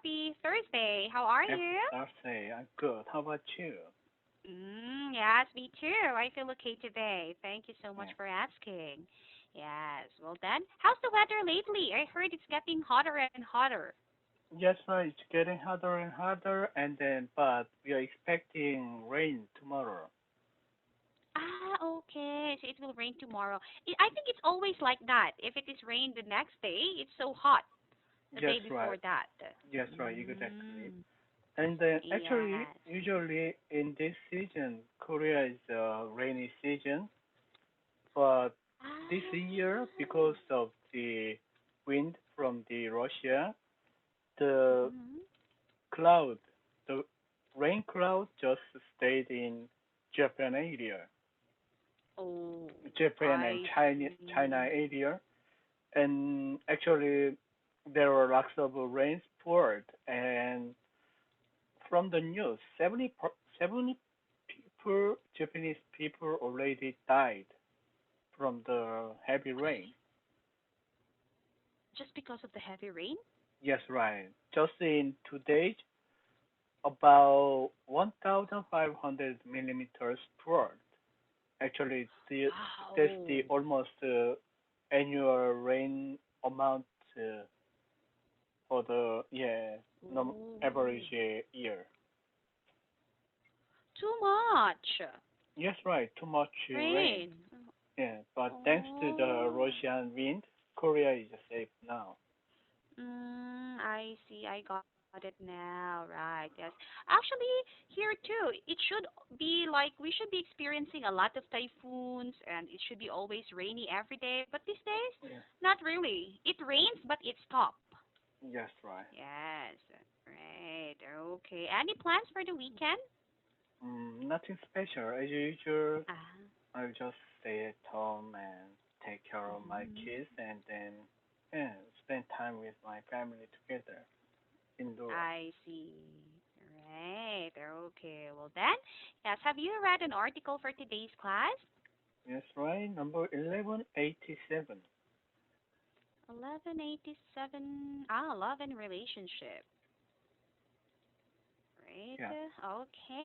happy Thursday. How are Happy you? Thursday. I'm good. How about you? Yes, me too. I feel okay today. Thank you so much Yeah. for asking. Yes, well then, how's the weather lately? I heard it's getting hotter and hotter. Yes, right. It's getting hotter and hotter, but we are expecting rain tomorrow. Okay, so it will rain tomorrow. I think it's always like that. If it is rain the next day, it's so hot the Yes, day right. before that. Yes, right. Exactly. Mm, And then actually, yes. usually in this season, Korea is a rainy season, but this year, because Ah. of the wind from the Russia, the Mm-hmm. cloud, the rain cloud just stayed in Japan area, Oh, Japan and I China see. area, and actually there were lots of rains poured, and from the news, 70 people, Japanese people already died from the heavy rain. Just because of the heavy rain? Yes, right. Just in 2 days, about 1,500 millimeters poured. Actually, that's the Wow. almost annual rain amount for the average Ooh. year. Too much Yes, right. Too much rain. rain. Yeah, but thanks to the Oh. Russian wind, Korea is safe now. I see. I got it now. Right. Yes. Actually, here too, it should be like we should be experiencing a lot of typhoons and it should be always rainy every day. But these days, Yeah. not really. It rains, but it stops. Yes, right. Yes. Right. Okay. Any plans for the weekend? Nothing special. As usual, Ah. I'll just stay at home and take care of my Mm, kids and then yeah, spend time with my family together indoor. I see. Right. Okay. Well then, yes. Have you read an article for today's class? Yes, right. Number 1187. 1187. Ah, love and relationship. Right. Yeah, Okay.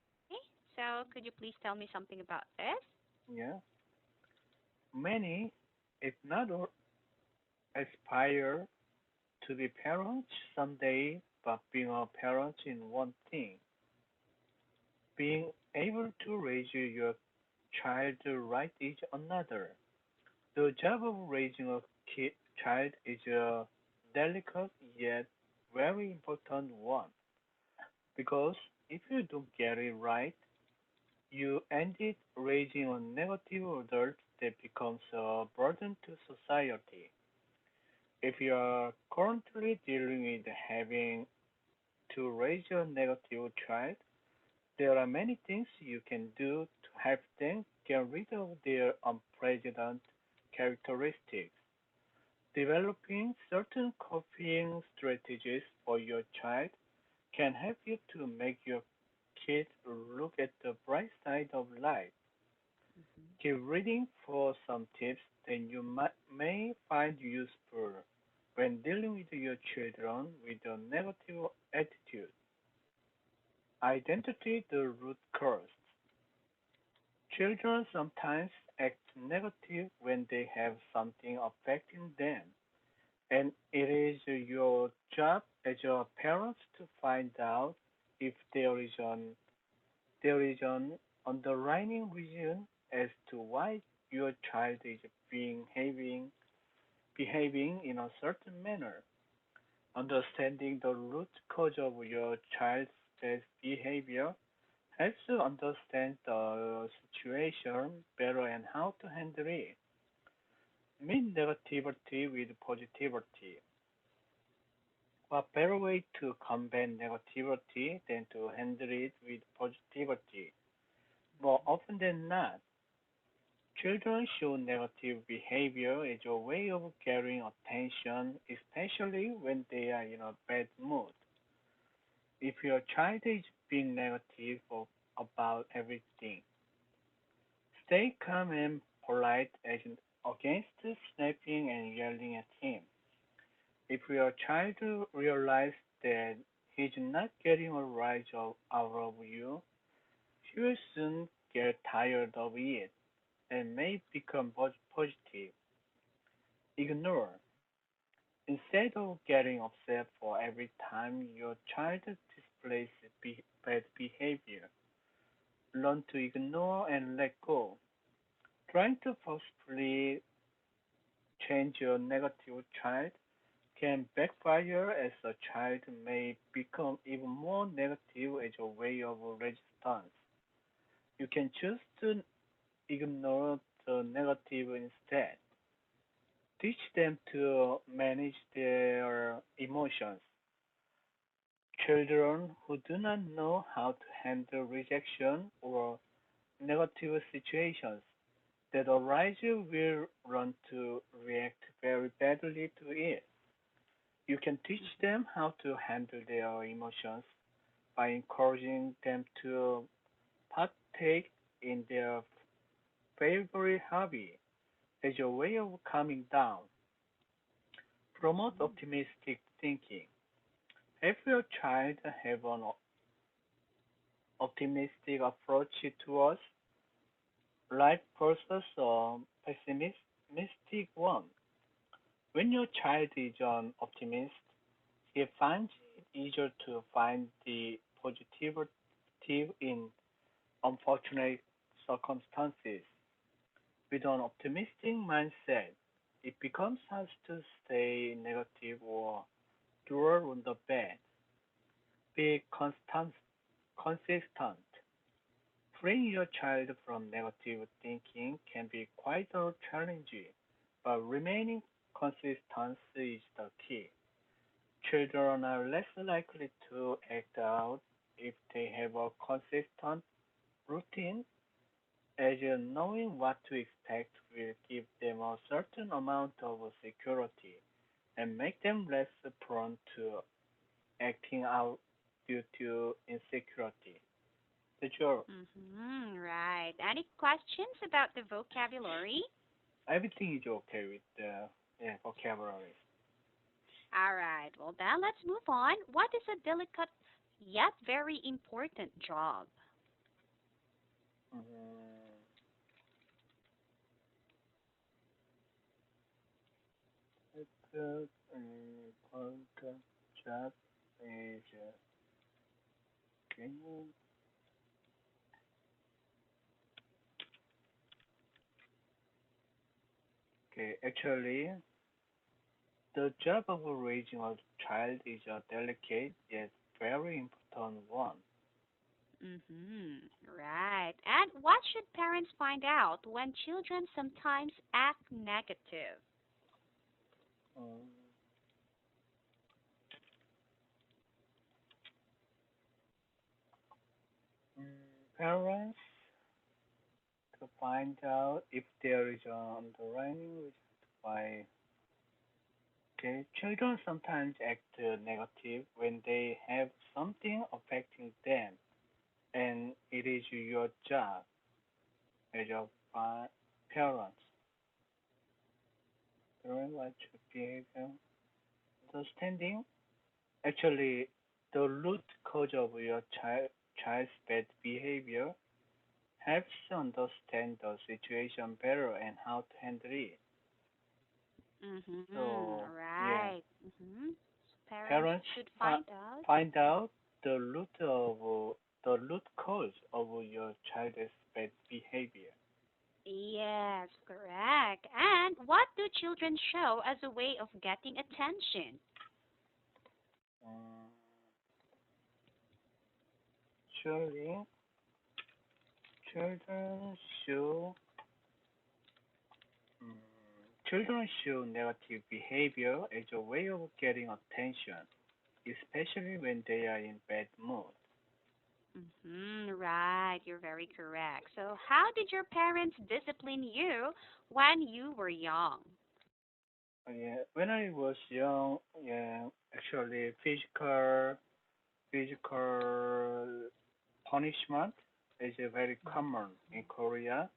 So, could you please tell me something about this? yeah. Many, if not all, aspire to be parents someday, but being a parent is one thing. Being able to raise your child right is another. The job of raising a child is a delicate yet very important one because if you don't get it right, you end it raising a negative adult that becomes a burden to society. If you are currently dealing with having to raise a negative child, there are many things you can do to help them get rid of their unpleasant characteristics. Developing certain coping strategies for your child can help you to make your kids look at the bright side of life. Hmm. Keep reading for some tips that you may find useful when dealing with your children with a negative attitude. Identify the root cause. Children sometimes act negative when they have something affecting them, and it is your job as a parent to find out if there is an underlying reason as to why your child is behaving in a certain manner. Understanding the root cause of your child's bad behavior helps you understand the situation better and how to handle it. Meet negativity with positivity. What better way to combat negativity than to handle it with positivity? More often than not, children show negative behavior as a way of getting attention, especially when they are in a bad mood. If your child is being negative about everything, stay calm and polite against snapping and yelling at him. If your child realizes that he's not getting a rise out of you, he will soon get tired of it and may become positive. Ignore. Instead of getting upset for every time your child displays bad behavior, learn to ignore and let go. Trying to forcefully change your negative child can backfire as a child may become even more negative as a way of resistance. You can choose to ignore the negative instead. Teach them to manage their emotions. Children who do not know how to handle rejection or negative situations that arise will run to react very badly to it. You can teach them how to handle their emotions by encouraging them to partake in their favorite hobby as a way of calming down. Promote optimistic thinking. Have your child have an optimistic approach towards life versus a pessimistic one. When your child is an optimist, he finds it easier to find the positive in unfortunate circumstances. With an optimistic mindset, it becomes hard to stay negative or dwell on the bad. Be consistent. Freeing your child from negative thinking can be quite a challenge, but remaining consistent is the key. Children are less likely to act out if they have a consistent routine, as knowing what to expect will give them a certain amount of security and make them less prone to acting out due to insecurity. That's all. Right. Any questions about the vocabulary? Everything is okay with the vocabulary. All right. Well, then let's move on. What is a delicate yet very important job? Mm, the important job is okay. Okay, actually, the job of raising a child is a delicate yet very important one. Right. And what should parents find out when children sometimes act negative? Um, Parents to find out if there is an underlying reason why okay, children sometimes act negative when they have something affecting them, and it is your job as a parent to watch behavior. Understanding actually the root cause of your child's bad behavior helps you understand the situation better and how to handle it. So yeah, Right. Parents parents should fi- find out. find out the root cause of your child's bad behavior. Yes, correct. And what do children show as a way of getting attention? Um, Surely, children show um, children show negative behavior as a way of getting attention, especially when they are in bad mood. Right, you're very correct. So, how did your parents discipline you when you were young? Yeah, when I was young, yeah, actually physical punishment is very common in Korea.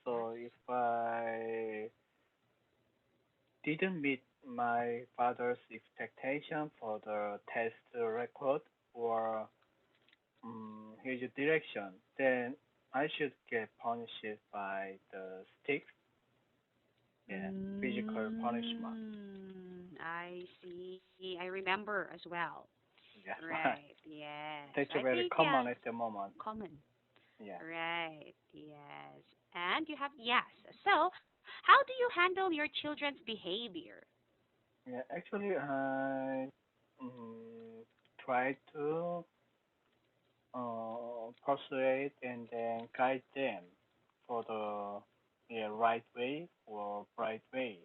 Yes. So if I didn't meet my father's expectation for the test record, or his direction, then I should get punished by the sticks. Yeah, physical punishment. I see. I remember as well. Yes, right. Right. Yes. That's I very think common yes. at the moment. Common. Yeah. Right. Yes. And you have yes. So, how do you handle your children's behavior? Yeah, actually, I mm, try to persuade and then guide them for the right way or right way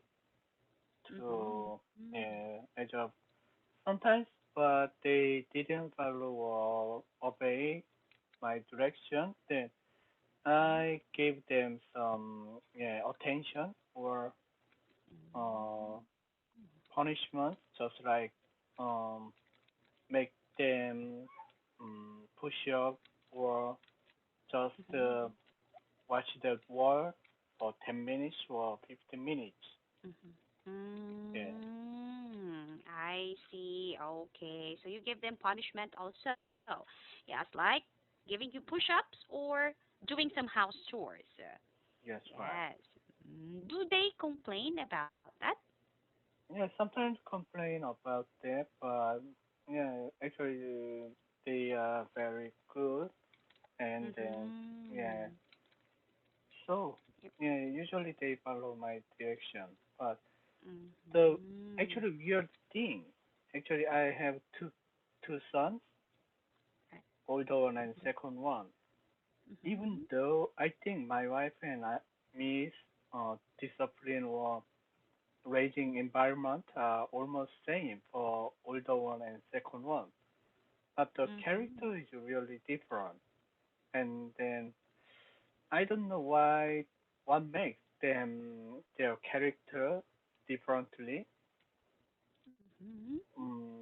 Mhm. to as a sometimes, but they didn't follow or obey my direction. Then I gave them some attention or uh, punishment, just like um, make them push up or just Mhm. watch the wall for 10 minutes or 15 minutes. Mhm. Yeah. I see. Okay. So you give them punishment also. Yes, like giving you push-ups or doing some house chores. Yes, right. Yes. Do they complain about that? Yeah, sometimes complain about that, but yeah, actually they are very good, and then yeah, Mhm. so Yep. yeah, usually they follow my direction. But the Mhm. actually weird thing, actually I have two sons, Right. older one and Mhm. second one. Even Mhm. though I think my wife and me's discipline or raising environment are almost same for older one and second one, but the Mhm. character is really different. And then I don't know why what makes them their character differently. Mhm.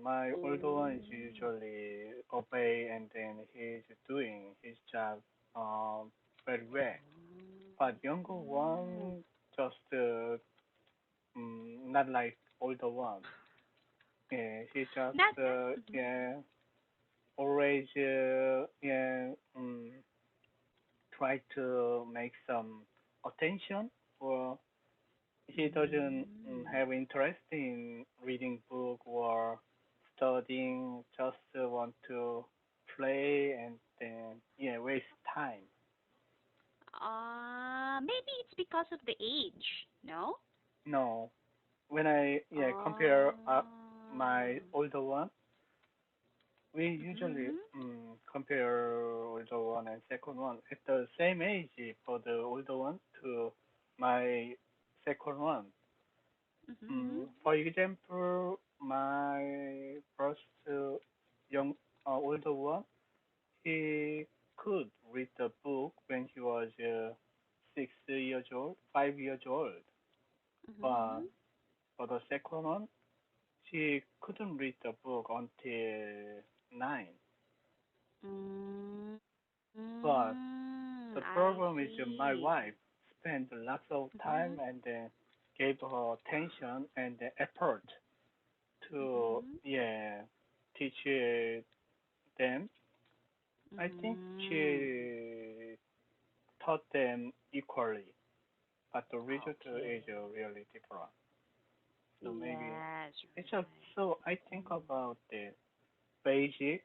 My older one is Oh. usually obey and then he's doing his job very well. But younger Oh. one just not like older one. Yeah, he just Not. Mhm. yeah always try to make some attention or he doesn't Mm. have interest in reading book or studying, just want to play and then waste time. Maybe it's because of the age. No? No, when I compare my Uh. older one, we usually Mhm. compare older one and second one at the same age for the older one to my second one. Mhm. For example, my first young older one, he could read the book when he was 6 years old, 5 years old. But Mhm. for the second one, she couldn't read the book until 9. Mm. But the I problem is my see. wife spent lots of time Mhm. and gave her attention and effort to Mhm. teach them. I think Mhm. she taught them equally, but the result Okay. is really different. So maybe Yes. it's just Right. so I think about the basic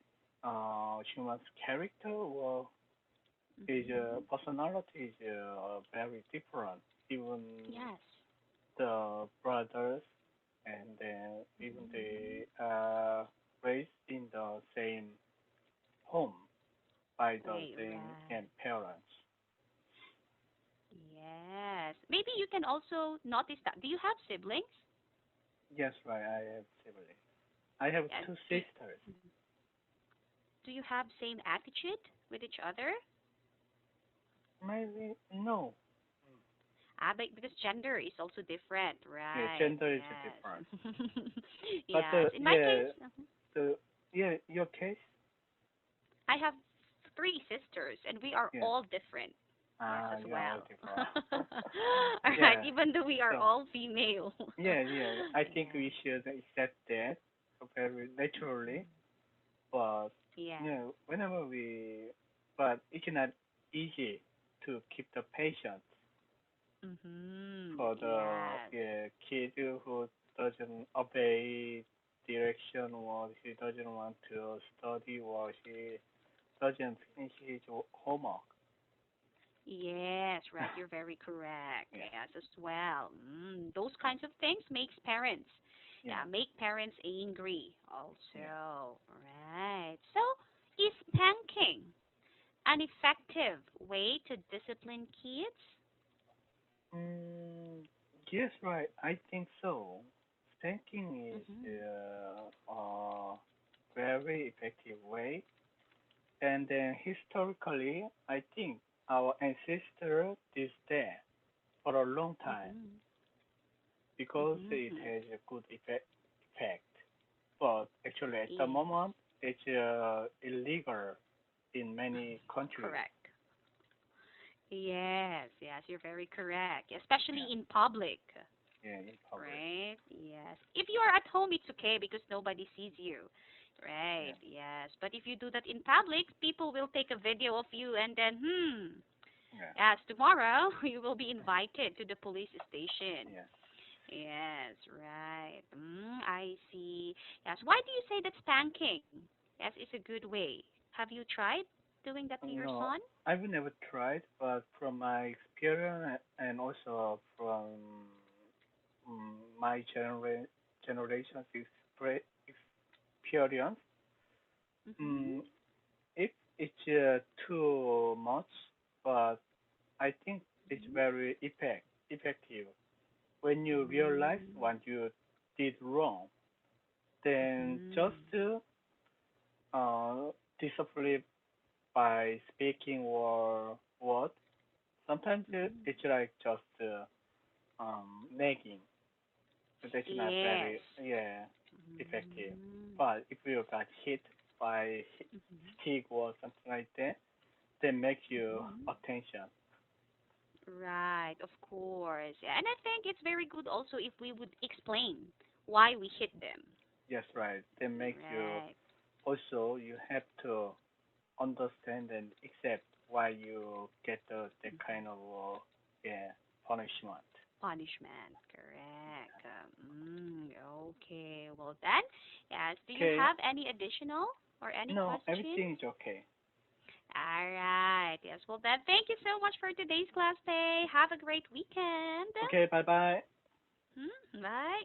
human's character or his Mhm. personality is very different. Even Yes. the brothers and then even Mhm. they raised in the same home by the Wait. same Right. parents. Yes. Maybe you can also notice that. Do you have siblings? Yes, right. I have siblings. I have Yeah. two Do sisters. Do you have same attitude with each other? Maybe no. But because gender is also different, Yeah, right? gender is different. Yes. But Yes. In my case, the your case. I have three sisters, and we are Yeah. all different. Yes, as You are all well. different. All right, Yeah. even though we are So all female. yeah. I think Yes. we should accept that very naturally. But Yes. Yeah, whenever but it's not easy to keep the patience Mhm. for the Yes. kid who doesn't obey direction or he doesn't want to study or he doesn't finish his homework. Yes, right. You're very correct. Yeah, Yes, as well. Those kinds of things makes parents, yeah, yeah, make parents angry yeah. also. Right. So, is spanking an effective way to discipline kids? Mm, yes, right. I think so. Spanking is Mhm. a very effective way. And then historically, I think our ancestors did that for a long time Mhm. because it Mhm. has a good effect. But actually, at the Yes. moment, it's illegal in many countries. Correct. Yes, yes, you're very correct. Especially Yeah, in public. yeah, in public. Right? Yes. If you are at home, it's okay because nobody sees you. Yeah, Right? Yes. But if you do that in public, people will take a video of you and then, yeah, yes, tomorrow you will be invited to the police station. yeah. Yes, right. I see. Yes. Why do you say that spanking? Yes, is a good way. Have you tried doing that to your No, son? I've never tried, but from my experience and also from my generation's experience, Mhm. mm, if it's too much, but I think it's Mhm. very effective. When you realize Mm. what you did wrong, then just Mhm. uh, discipline by speaking or what. Sometimes Mhm. it's like just nagging. That's not Yes. very effective. Mm. But if you got hit by Mhm. stick or something like that, they make you Mhm. attention. Right, of course. Yeah, and I think it's very good also if we would explain why we hit them. Yes, right. They make you Right. also you have to understand and accept why you get that kind Mhm. of punishment. Punishment, correct. Okay. Well then, yes. Do you Okay. have any additional or any No, question? everything is okay. All right. Yes. Well then, thank you so much for today's class day. Have a great weekend. Okay, bye bye. Bye.